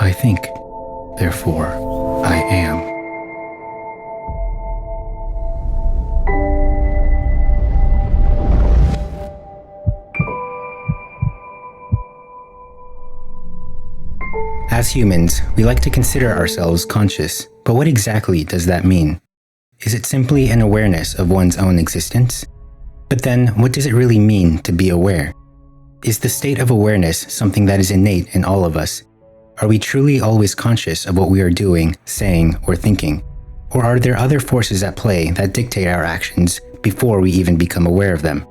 I think, therefore I am. As humans, we like to consider ourselves conscious, but what exactly does that mean? Is it simply an awareness of one's own existence? But then, what does it really mean to be aware? Is the state of awareness something that is innate in all of us? Are we truly always conscious of what we are doing, saying, or thinking? Or are there other forces at play that dictate our actions before we even become aware of them?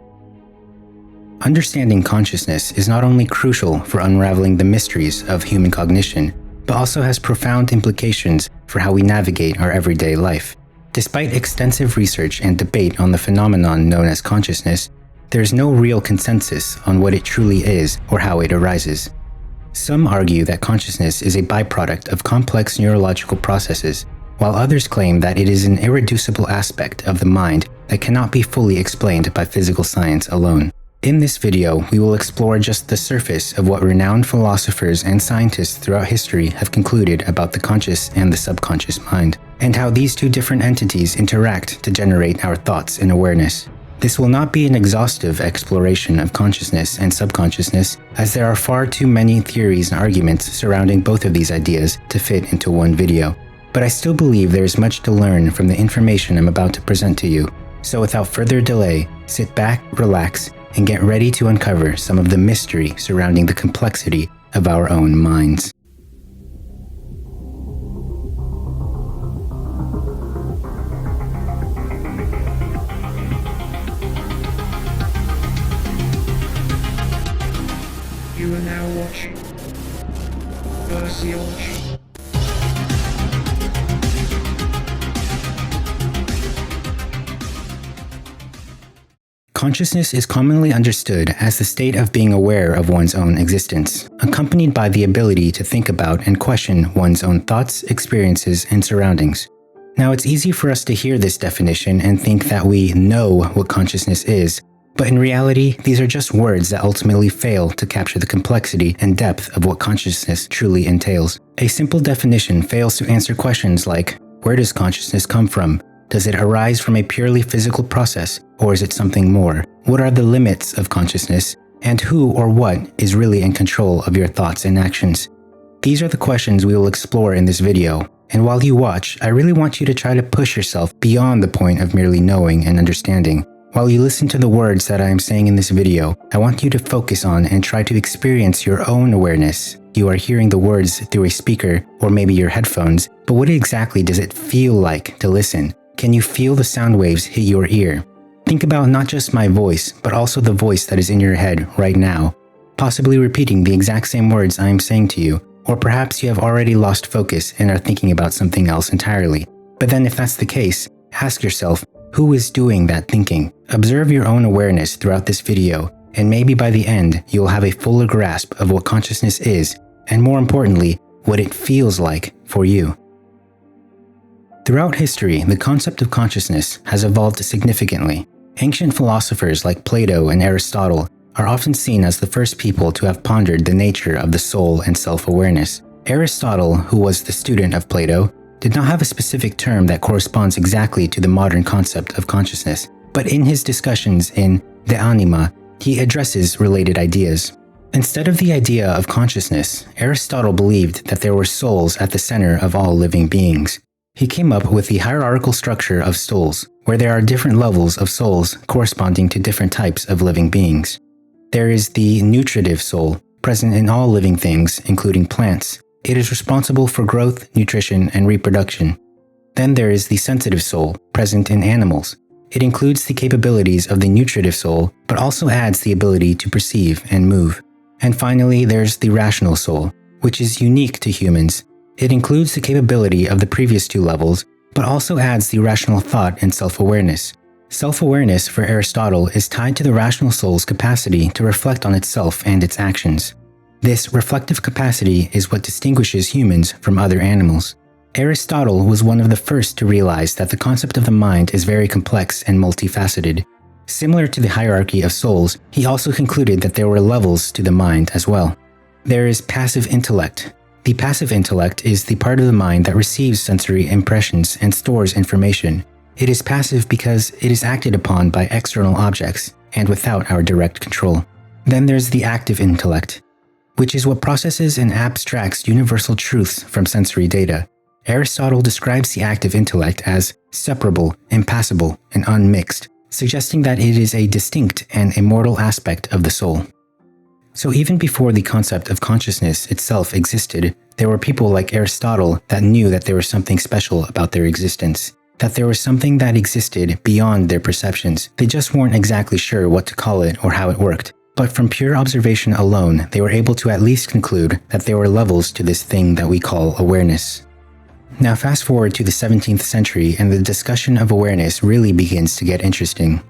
Understanding consciousness is not only crucial for unraveling the mysteries of human cognition, but also has profound implications for how we navigate our everyday life. Despite extensive research and debate on the phenomenon known as consciousness, there is no real consensus on what it truly is or how it arises. Some argue that consciousness is a byproduct of complex neurological processes, while others claim that it is an irreducible aspect of the mind that cannot be fully explained by physical science alone. In this video, we will explore just the surface of what renowned philosophers and scientists throughout history have concluded about the conscious and the subconscious mind, and how these two different entities interact to generate our thoughts and awareness. This will not be an exhaustive exploration of consciousness and subconsciousness, as there are far too many theories and arguments surrounding both of these ideas to fit into one video. But I still believe there is much to learn from the information I'm about to present to you. So without further delay, sit back, relax, and get ready to uncover some of the mystery surrounding the complexity of our own minds. You are now watching Version. Consciousness is commonly understood as the state of being aware of one's own existence, accompanied by the ability to think about and question one's own thoughts, experiences, and surroundings. Now, it's easy for us to hear this definition and think that we know what consciousness is, but in reality, these are just words that ultimately fail to capture the complexity and depth of what consciousness truly entails. A simple definition fails to answer questions like, where does consciousness come from? Does it arise from a purely physical process, or is it something more? What are the limits of consciousness, and who or what is really in control of your thoughts and actions? These are the questions we will explore in this video, and while you watch, I really want you to try to push yourself beyond the point of merely knowing and understanding. While you listen to the words that I am saying in this video, I want you to focus on and try to experience your own awareness. You are hearing the words through a speaker or maybe your headphones, but what exactly does it feel like to listen? Can you feel the sound waves hit your ear? Think about not just my voice, but also the voice that is in your head right now, possibly repeating the exact same words I am saying to you, or perhaps you have already lost focus and are thinking about something else entirely. But then if that's the case, ask yourself, who is doing that thinking? Observe your own awareness throughout this video, and maybe by the end, you'll have a fuller grasp of what consciousness is, and more importantly, what it feels like for you. Throughout history, the concept of consciousness has evolved significantly. Ancient philosophers like Plato and Aristotle are often seen as the first people to have pondered the nature of the soul and self-awareness. Aristotle, who was the student of Plato, did not have a specific term that corresponds exactly to the modern concept of consciousness, but in his discussions in De Anima, he addresses related ideas. Instead of the idea of consciousness, Aristotle believed that there were souls at the center of all living beings. He came up with the hierarchical structure of souls, where there are different levels of souls corresponding to different types of living beings. There is the nutritive soul, present in all living things, including plants. It is responsible for growth, nutrition, and reproduction. Then there is the sensitive soul, present in animals. It includes the capabilities of the nutritive soul, but also adds the ability to perceive and move. And finally, there's the rational soul, which is unique to humans. It includes the capability of the previous two levels, but also adds the rational thought and self-awareness. Self-awareness for Aristotle is tied to the rational soul's capacity to reflect on itself and its actions. This reflective capacity is what distinguishes humans from other animals. Aristotle was one of the first to realize that the concept of the mind is very complex and multifaceted. Similar to the hierarchy of souls, he also concluded that there were levels to the mind as well. There is passive intellect, The passive intellect is the part of the mind that receives sensory impressions and stores information. It is passive because it is acted upon by external objects and without our direct control. Then there's the active intellect, which is what processes and abstracts universal truths from sensory data. Aristotle describes the active intellect as separable, impassible, and unmixed, suggesting that it is a distinct and immortal aspect of the soul. So even before the concept of consciousness itself existed, there were people like Aristotle that knew that there was something special about their existence, that there was something that existed beyond their perceptions. They just weren't exactly sure what to call it or how it worked. But from pure observation alone, they were able to at least conclude that there were levels to this thing that we call awareness. Now fast forward to the 17th century and the discussion of awareness really begins to get interesting.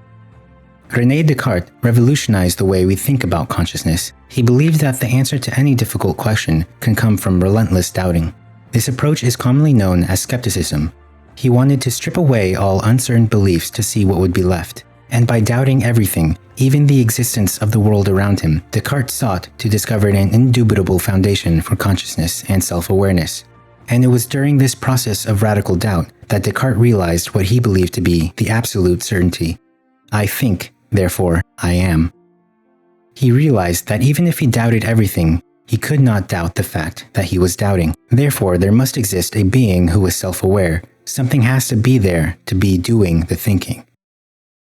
René Descartes revolutionized the way we think about consciousness. He believed that the answer to any difficult question can come from relentless doubting. This approach is commonly known as skepticism. He wanted to strip away all uncertain beliefs to see what would be left. And by doubting everything, even the existence of the world around him, Descartes sought to discover an indubitable foundation for consciousness and self-awareness. And it was during this process of radical doubt that Descartes realized what he believed to be the absolute certainty. I think, therefore I am. He realized that even if he doubted everything, he could not doubt the fact that he was doubting. Therefore, there must exist a being who is self-aware. Something has to be there to be doing the thinking.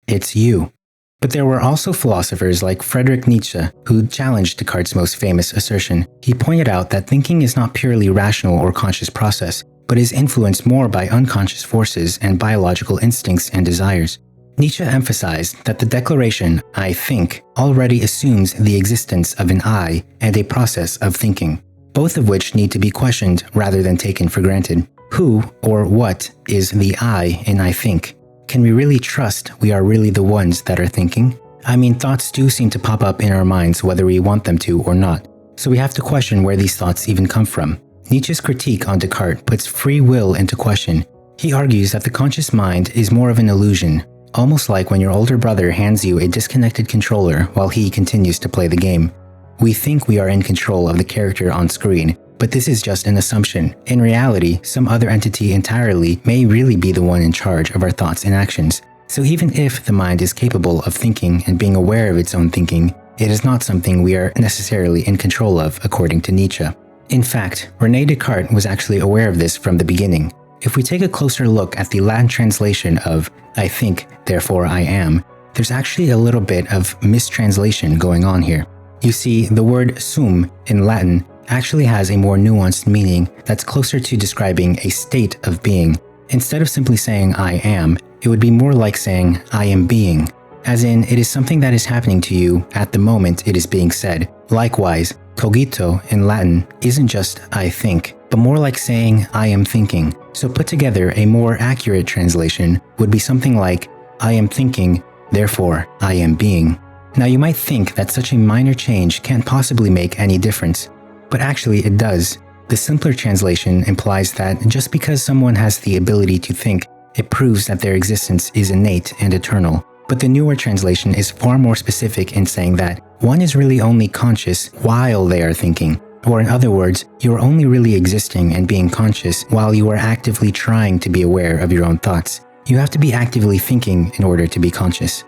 It's you. But there were also philosophers like Friedrich Nietzsche who challenged Descartes' most famous assertion. He pointed out that thinking is not purely rational or conscious process, but is influenced more by unconscious forces and biological instincts and desires. Nietzsche emphasized that the declaration, I think, already assumes the existence of an I and a process of thinking, both of which need to be questioned rather than taken for granted. Who or what is the I in I think? Can we really trust we are really the ones that are thinking? I mean, thoughts do seem to pop up in our minds whether we want them to or not, so we have to question where these thoughts even come from. Nietzsche's critique on Descartes puts free will into question. He argues that the conscious mind is more of an illusion, almost like when your older brother hands you a disconnected controller while he continues to play the game. We think we are in control of the character on screen, but this is just an assumption. In reality, some other entity entirely may really be the one in charge of our thoughts and actions. So even if the mind is capable of thinking and being aware of its own thinking, it is not something we are necessarily in control of, according to Nietzsche. In fact, René Descartes was actually aware of this from the beginning. If we take a closer look at the Latin translation of I think, therefore I am, there's actually a little bit of mistranslation going on here. You see, the word sum in Latin actually has a more nuanced meaning that's closer to describing a state of being. Instead of simply saying I am, it would be more like saying I am being, as in it is something that is happening to you at the moment it is being said. Likewise, cogito in Latin isn't just I think, but more like saying I am thinking. So put together, a more accurate translation would be something like I am thinking, therefore I am being. Now you might think that such a minor change can't possibly make any difference, but actually it does. The simpler translation implies that just because someone has the ability to think, it proves that their existence is innate and eternal. But the newer translation is far more specific in saying that one is really only conscious while they are thinking. Or in other words, you are only really existing and being conscious while you are actively trying to be aware of your own thoughts. You have to be actively thinking in order to be conscious.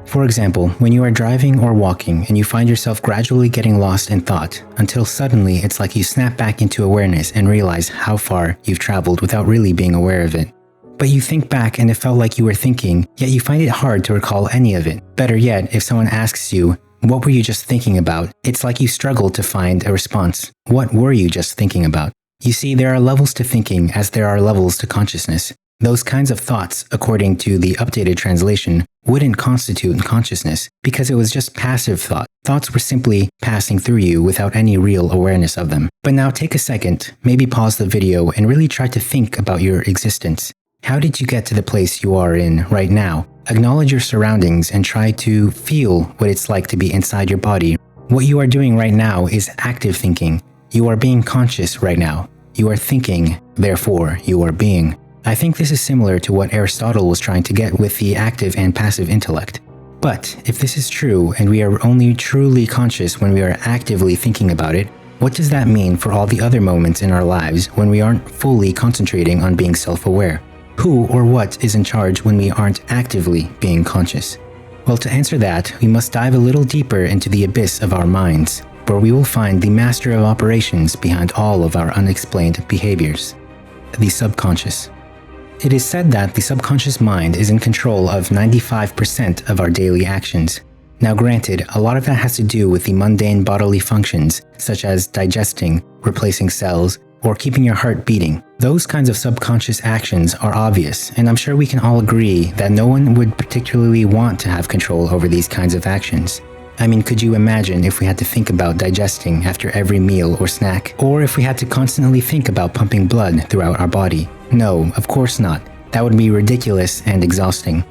For example, when you are driving or walking and you find yourself gradually getting lost in thought, until suddenly it's like you snap back into awareness and realize how far you've traveled without really being aware of it. But you think back and it felt like you were thinking, yet you find it hard to recall any of it. Better yet, if someone asks you, what were you just thinking about? It's like you struggle to find a response. What were you just thinking about? You see, there are levels to thinking as there are levels to consciousness. Those kinds of thoughts, according to the updated translation, wouldn't constitute consciousness because it was just passive thought. Thoughts were simply passing through you without any real awareness of them. But now take a second, maybe pause the video and really try to think about your existence. How did you get to the place you are in right now? Acknowledge your surroundings and try to feel what it's like to be inside your body. What you are doing right now is active thinking. You are being conscious right now. You are thinking, therefore you are being. I think this is similar to what Aristotle was trying to get with the active and passive intellect. But if this is true and we are only truly conscious when we are actively thinking about it, What does that mean for all the other moments in our lives when we aren't fully concentrating on being self-aware? Who or what is in charge when we aren't actively being conscious? Well, to answer that, we must dive a little deeper into the abyss of our minds, where we will find the master of operations behind all of our unexplained behaviors, the subconscious. It is said that the subconscious mind is in control of 95% of our daily actions. Now granted, a lot of that has to do with the mundane bodily functions, such as digesting, replacing cells, or keeping your heart beating. Those kinds of subconscious actions are obvious, and I'm sure we can all agree that no one would particularly want to have control over these kinds of actions. I mean, could you imagine if we had to think about digesting after every meal or snack? Or if we had to constantly think about pumping blood throughout our body? No, of course not. That would be ridiculous and exhausting.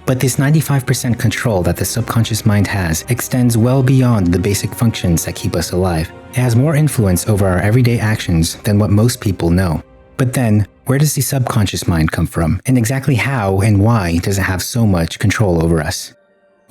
But this 95% control that the subconscious mind has extends well beyond the basic functions that keep us alive. It has more influence over our everyday actions than what most people know. But then, where does the subconscious mind come from? And exactly how and why does it have so much control over us?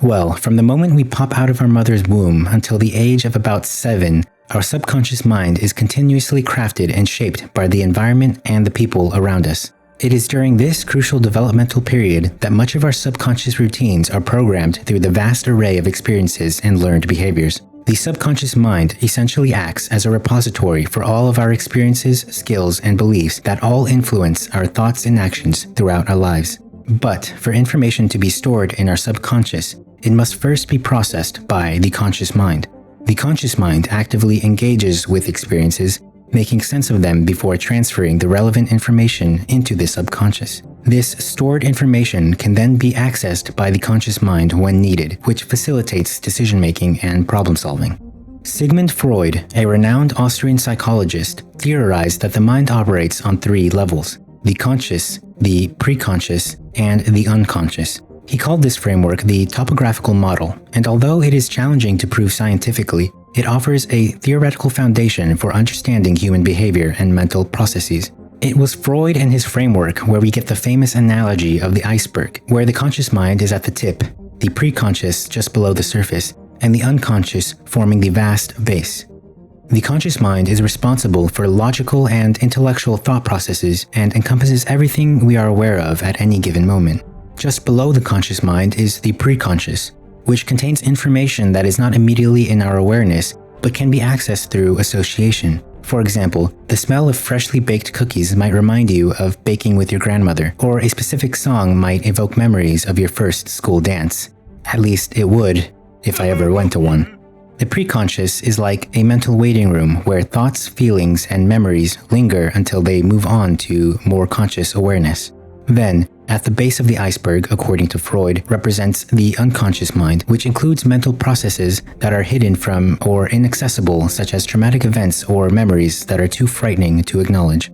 Well, from the moment we pop out of our mother's womb until the age of about 7, our subconscious mind is continuously crafted and shaped by the environment and the people around us. It is during this crucial developmental period that much of our subconscious routines are programmed through the vast array of experiences and learned behaviors. The subconscious mind essentially acts as a repository for all of our experiences, skills, and beliefs that all influence our thoughts and actions throughout our lives. But for information to be stored in our subconscious, it must first be processed by the conscious mind. The conscious mind actively engages with experiences, making sense of them before transferring the relevant information into the subconscious. This stored information can then be accessed by the conscious mind when needed, which facilitates decision-making and problem-solving. Sigmund Freud, a renowned Austrian psychologist, theorized that the mind operates on 3 levels: the conscious, the preconscious, and the unconscious. He called this framework the topographical model, and although it is challenging to prove scientifically, it offers a theoretical foundation for understanding human behavior and mental processes. It was Freud and his framework where we get the famous analogy of the iceberg, where the conscious mind is at the tip, the preconscious just below the surface, and the unconscious forming the vast base. The conscious mind is responsible for logical and intellectual thought processes and encompasses everything we are aware of at any given moment. Just below the conscious mind is the preconscious, which contains information that is not immediately in our awareness, but can be accessed through association. For example, the smell of freshly baked cookies might remind you of baking with your grandmother, or a specific song might evoke memories of your first school dance. At least it would, if I ever went to one. The preconscious is like a mental waiting room where thoughts, feelings, and memories linger until they move on to more conscious awareness. Then, at the base of the iceberg, according to Freud, represents the unconscious mind, which includes mental processes that are hidden from or inaccessible, such as traumatic events or memories that are too frightening to acknowledge.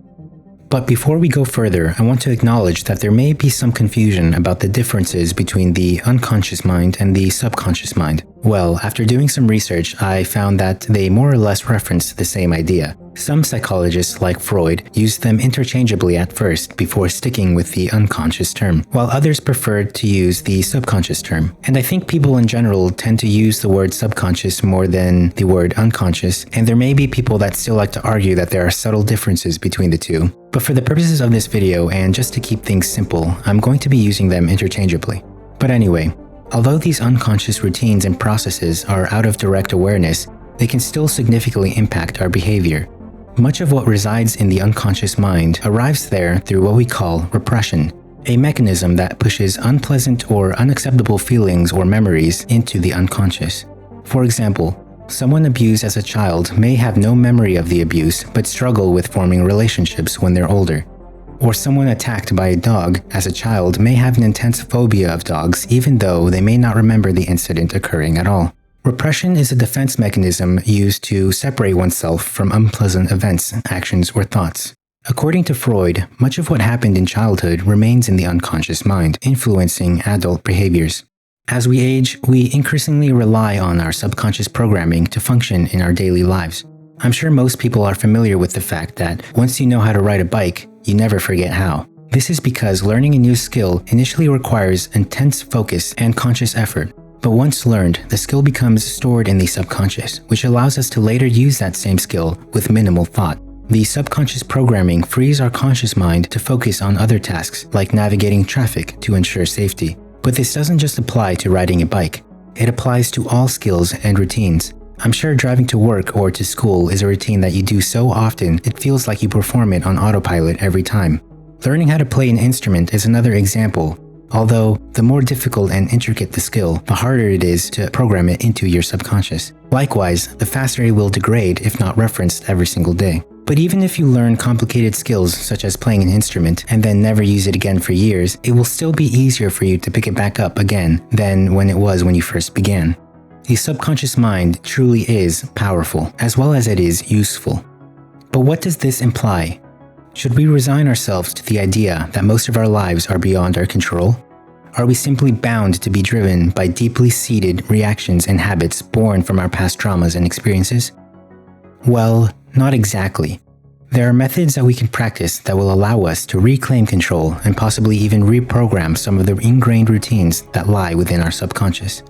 But before we go further, I want to acknowledge that there may be some confusion about the differences between the unconscious mind and the subconscious mind. Well, after doing some research, I found that they more or less reference the same idea. Some psychologists, like Freud, used them interchangeably at first before sticking with the unconscious term, while others preferred to use the subconscious term. And I think people in general tend to use the word subconscious more than the word unconscious, and there may be people that still like to argue that there are subtle differences between the two. But for the purposes of this video, and just to keep things simple, I'm going to be using them interchangeably. But anyway, although these unconscious routines and processes are out of direct awareness, they can still significantly impact our behavior. Much of what resides in the unconscious mind arrives there through what we call repression, a mechanism that pushes unpleasant or unacceptable feelings or memories into the unconscious. For example, someone abused as a child may have no memory of the abuse but struggle with forming relationships when they're older. Or someone attacked by a dog as a child may have an intense phobia of dogs even though they may not remember the incident occurring at all. Repression is a defense mechanism used to separate oneself from unpleasant events, actions, or thoughts. According to Freud, much of what happened in childhood remains in the unconscious mind, influencing adult behaviors. As we age, we increasingly rely on our subconscious programming to function in our daily lives. I'm sure most people are familiar with the fact that once you know how to ride a bike, you never forget how. This is because learning a new skill initially requires intense focus and conscious effort. But once learned, the skill becomes stored in the subconscious, which allows us to later use that same skill with minimal thought. The subconscious programming frees our conscious mind to focus on other tasks, like navigating traffic to ensure safety. But this doesn't just apply to riding a bike. It applies to all skills and routines. I'm sure driving to work or to school is a routine that you do so often it feels like you perform it on autopilot every time. Learning how to play an instrument is another example. Although, the more difficult and intricate the skill, the harder it is to program it into your subconscious. Likewise, the faster it will degrade if not referenced every single day. But even if you learn complicated skills such as playing an instrument and then never use it again for years, it will still be easier for you to pick it back up again than when it was when you first began. The subconscious mind truly is powerful, as well as it is useful. But what does this imply? Should we resign ourselves to the idea that most of our lives are beyond our control? Are we simply bound to be driven by deeply seated reactions and habits born from our past traumas and experiences? Well, not exactly. There are methods that we can practice that will allow us to reclaim control and possibly even reprogram some of the ingrained routines that lie within our subconscious.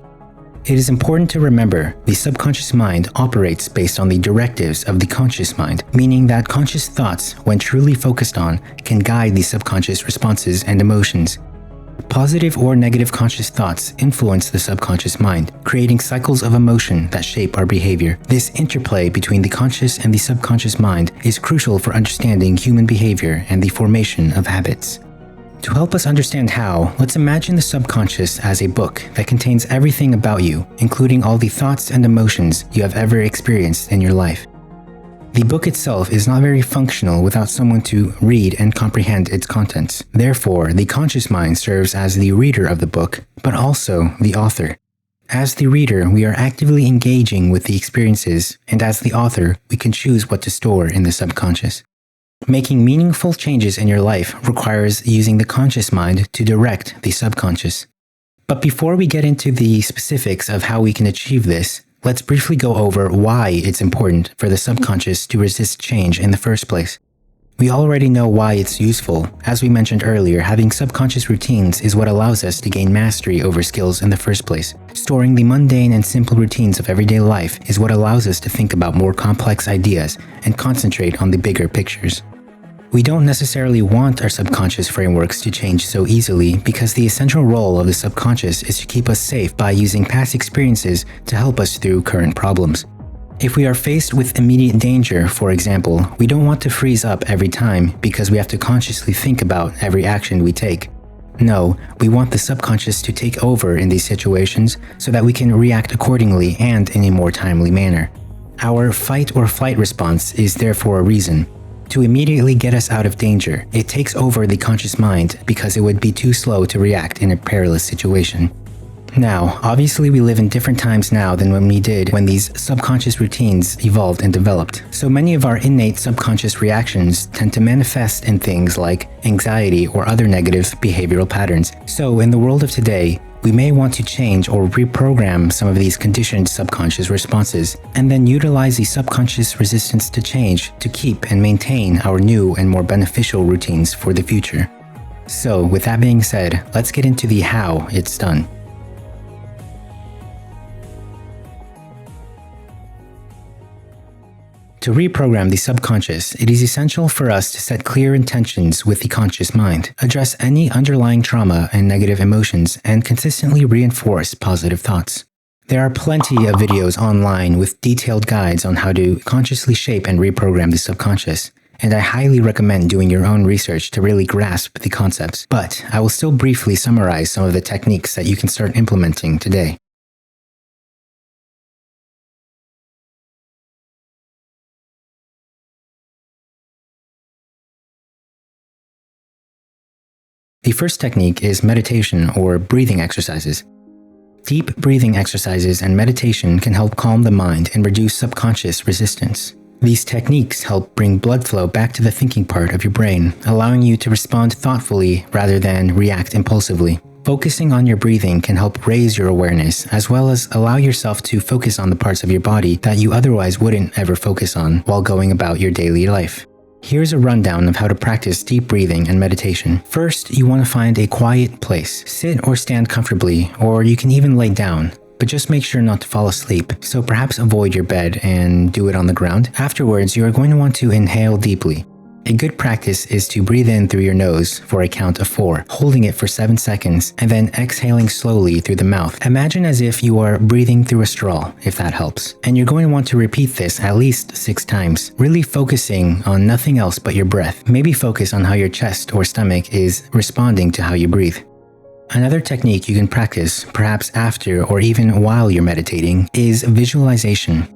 It is important to remember the subconscious mind operates based on the directives of the conscious mind, meaning that conscious thoughts, when truly focused on, can guide the subconscious responses and emotions. Positive or negative conscious thoughts influence the subconscious mind, creating cycles of emotion that shape our behavior. This interplay between the conscious and the subconscious mind is crucial for understanding human behavior and the formation of habits. To help us understand how, let's imagine the subconscious as a book that contains everything about you, including all the thoughts and emotions you have ever experienced in your life. The book itself is not very functional without someone to read and comprehend its contents. Therefore, the conscious mind serves as the reader of the book, but also the author. As the reader, we are actively engaging with the experiences, and as the author, we can choose what to store in the subconscious. Making meaningful changes in your life requires using the conscious mind to direct the subconscious. But before we get into the specifics of how we can achieve this, let's briefly go over why it's important for the subconscious to resist change in the first place. We already know why it's useful. As we mentioned earlier, having subconscious routines is what allows us to gain mastery over skills in the first place. Storing the mundane and simple routines of everyday life is what allows us to think about more complex ideas and concentrate on the bigger pictures. We don't necessarily want our subconscious frameworks to change so easily because the essential role of the subconscious is to keep us safe by using past experiences to help us through current problems. If we are faced with immediate danger, for example, we don't want to freeze up every time because we have to consciously think about every action we take. No, we want the subconscious to take over in these situations so that we can react accordingly and in a more timely manner. Our fight or flight response is there for a reason. To immediately get us out of danger, it takes over the conscious mind because it would be too slow to react in a perilous situation. Now, obviously we live in different times now than when we did when these subconscious routines evolved and developed. So many of our innate subconscious reactions tend to manifest in things like anxiety or other negative behavioral patterns. So in the world of today, we may want to change or reprogram some of these conditioned subconscious responses and then utilize the subconscious resistance to change to keep and maintain our new and more beneficial routines for the future. So with that being said, let's get into the how it's done. To reprogram the subconscious, it is essential for us to set clear intentions with the conscious mind, address any underlying trauma and negative emotions, and consistently reinforce positive thoughts. There are plenty of videos online with detailed guides on how to consciously shape and reprogram the subconscious, and I highly recommend doing your own research to really grasp the concepts. But I will still briefly summarize some of the techniques that you can start implementing today. The first technique is meditation or breathing exercises. Deep breathing exercises and meditation can help calm the mind and reduce subconscious resistance. These techniques help bring blood flow back to the thinking part of your brain, allowing you to respond thoughtfully rather than react impulsively. Focusing on your breathing can help raise your awareness, as well as allow yourself to focus on the parts of your body that you otherwise wouldn't ever focus on while going about your daily life. Here's a rundown of how to practice deep breathing and meditation. First, you want to find a quiet place. Sit or stand comfortably, or you can even lay down. but just make sure not to fall asleep. So perhaps avoid your bed and do it on the ground. Afterwards, you are going to want to inhale deeply. A good practice is to breathe in through your nose for a count of 4, holding it for 7 seconds, and then exhaling slowly through the mouth. Imagine as if you are breathing through a straw, if that helps. And you're going to want to repeat this at least 6 times, really focusing on nothing else but your breath. Maybe focus on how your chest or stomach is responding to how you breathe. Another technique you can practice, perhaps after or even while you're meditating, is visualization.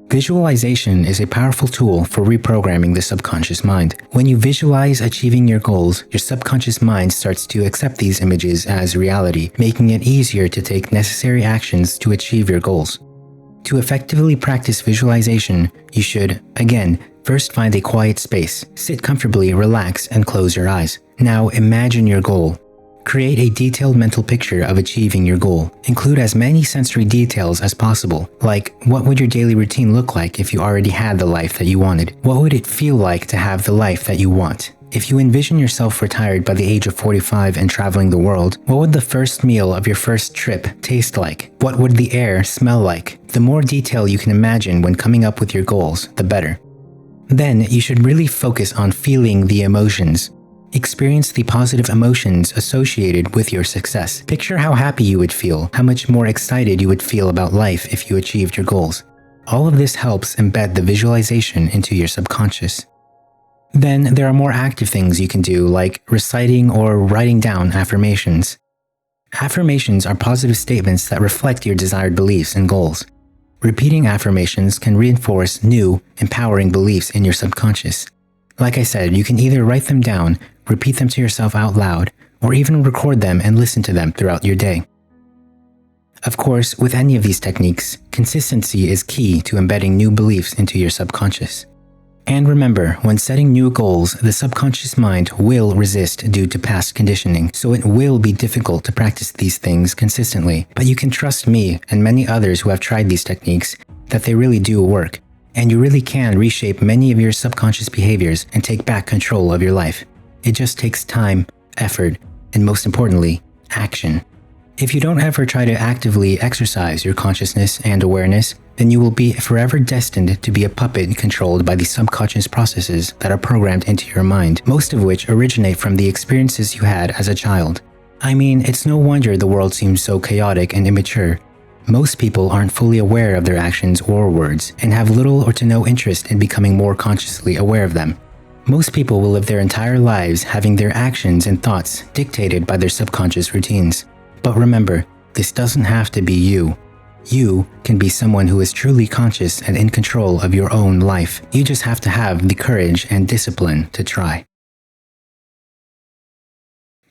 Visualization is a powerful tool for reprogramming the subconscious mind. When you visualize achieving your goals, your subconscious mind starts to accept these images as reality, making it easier to take necessary actions to achieve your goals. To effectively practice visualization, you should, again, first find a quiet space, sit comfortably, relax, and close your eyes. Now imagine your goal. Create a detailed mental picture of achieving your goal. Include as many sensory details as possible, like what would your daily routine look like if you already had the life that you wanted? What would it feel like to have the life that you want? If you envision yourself retired by the age of 45 and traveling the world, what would the first meal of your first trip taste like? What would the air smell like? The more detail you can imagine when coming up with your goals, the better. Then you should really focus on feeling the emotions. Experience the positive emotions associated with your success. Picture how happy you would feel, how much more excited you would feel about life if you achieved your goals. All of this helps embed the visualization into your subconscious. Then there are more active things you can do, like reciting or writing down affirmations. Affirmations are positive statements that reflect your desired beliefs and goals. Repeating affirmations can reinforce new, empowering beliefs in your subconscious. Like I said, you can either write them down, repeat them to yourself out loud, or even record them and listen to them throughout your day. Of course, with any of these techniques, consistency is key to embedding new beliefs into your subconscious. And remember, when setting new goals, the subconscious mind will resist due to past conditioning, so it will be difficult to practice these things consistently. But you can trust me and many others who have tried these techniques that they really do work, and you really can reshape many of your subconscious behaviors and take back control of your life. It just takes time, effort, and most importantly, action. If you don't ever try to actively exercise your consciousness and awareness, then you will be forever destined to be a puppet controlled by the subconscious processes that are programmed into your mind, most of which originate from the experiences you had as a child. I mean, it's no wonder the world seems so chaotic and immature. Most people aren't fully aware of their actions or words, and have little or to no interest in becoming more consciously aware of them. Most people will live their entire lives having their actions and thoughts dictated by their subconscious routines. But remember, this doesn't have to be you. You can be someone who is truly conscious and in control of your own life. You just have to have the courage and discipline to try.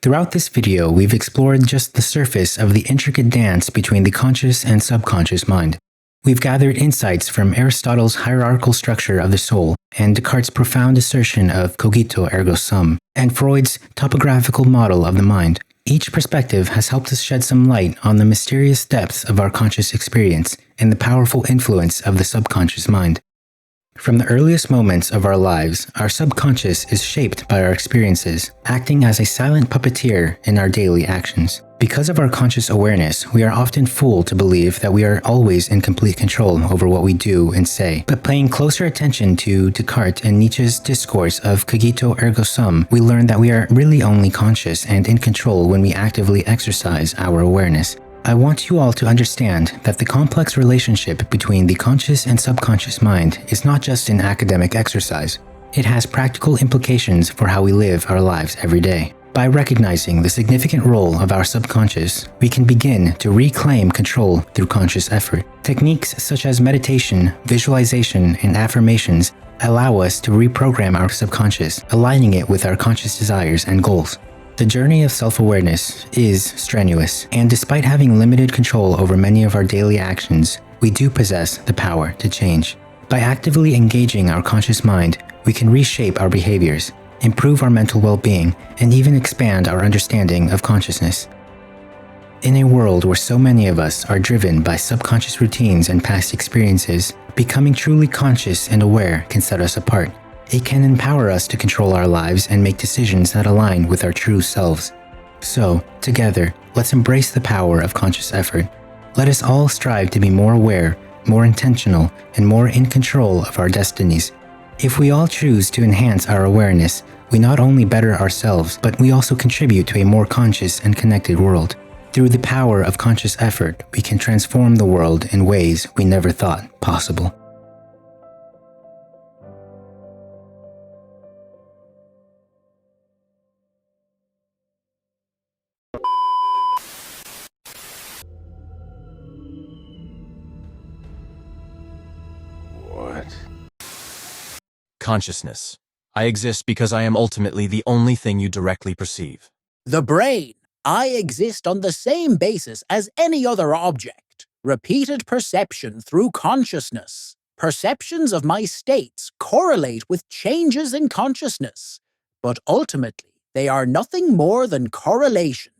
Throughout this video, we've explored just the surface of the intricate dance between the conscious and subconscious mind. We've gathered insights from Aristotle's hierarchical structure of the soul, and Descartes' profound assertion of cogito ergo sum, and Freud's topographical model of the mind. Each perspective has helped us shed some light on the mysterious depths of our conscious experience and the powerful influence of the subconscious mind. From the earliest moments of our lives, our subconscious is shaped by our experiences, acting as a silent puppeteer in our daily actions. Because of our conscious awareness, we are often fooled to believe that we are always in complete control over what we do and say. But paying closer attention to Descartes and Nietzsche's discourse of cogito ergo sum, we learn that we are really only conscious and in control when we actively exercise our awareness. I want you all to understand that the complex relationship between the conscious and subconscious mind is not just an academic exercise. It has practical implications for how we live our lives every day. By recognizing the significant role of our subconscious, we can begin to reclaim control through conscious effort. Techniques such as meditation, visualization, and affirmations allow us to reprogram our subconscious, aligning it with our conscious desires and goals. The journey of self-awareness is strenuous, and despite having limited control over many of our daily actions, we do possess the power to change. By actively engaging our conscious mind, we can reshape our behaviors, improve our mental well-being, and even expand our understanding of consciousness. In a world where so many of us are driven by subconscious routines and past experiences, becoming truly conscious and aware can set us apart. It can empower us to control our lives and make decisions that align with our true selves. So, together, let's embrace the power of conscious effort. Let us all strive to be more aware, more intentional, and more in control of our destinies. If we all choose to enhance our awareness, we not only better ourselves, but we also contribute to a more conscious and connected world. Through the power of conscious effort, we can transform the world in ways we never thought possible. What? Consciousness. I exist because I am ultimately the only thing you directly perceive. The brain. I exist on the same basis as any other object. Repeated perception through consciousness. Perceptions of my states correlate with changes in consciousness, but ultimately they are nothing more than correlation.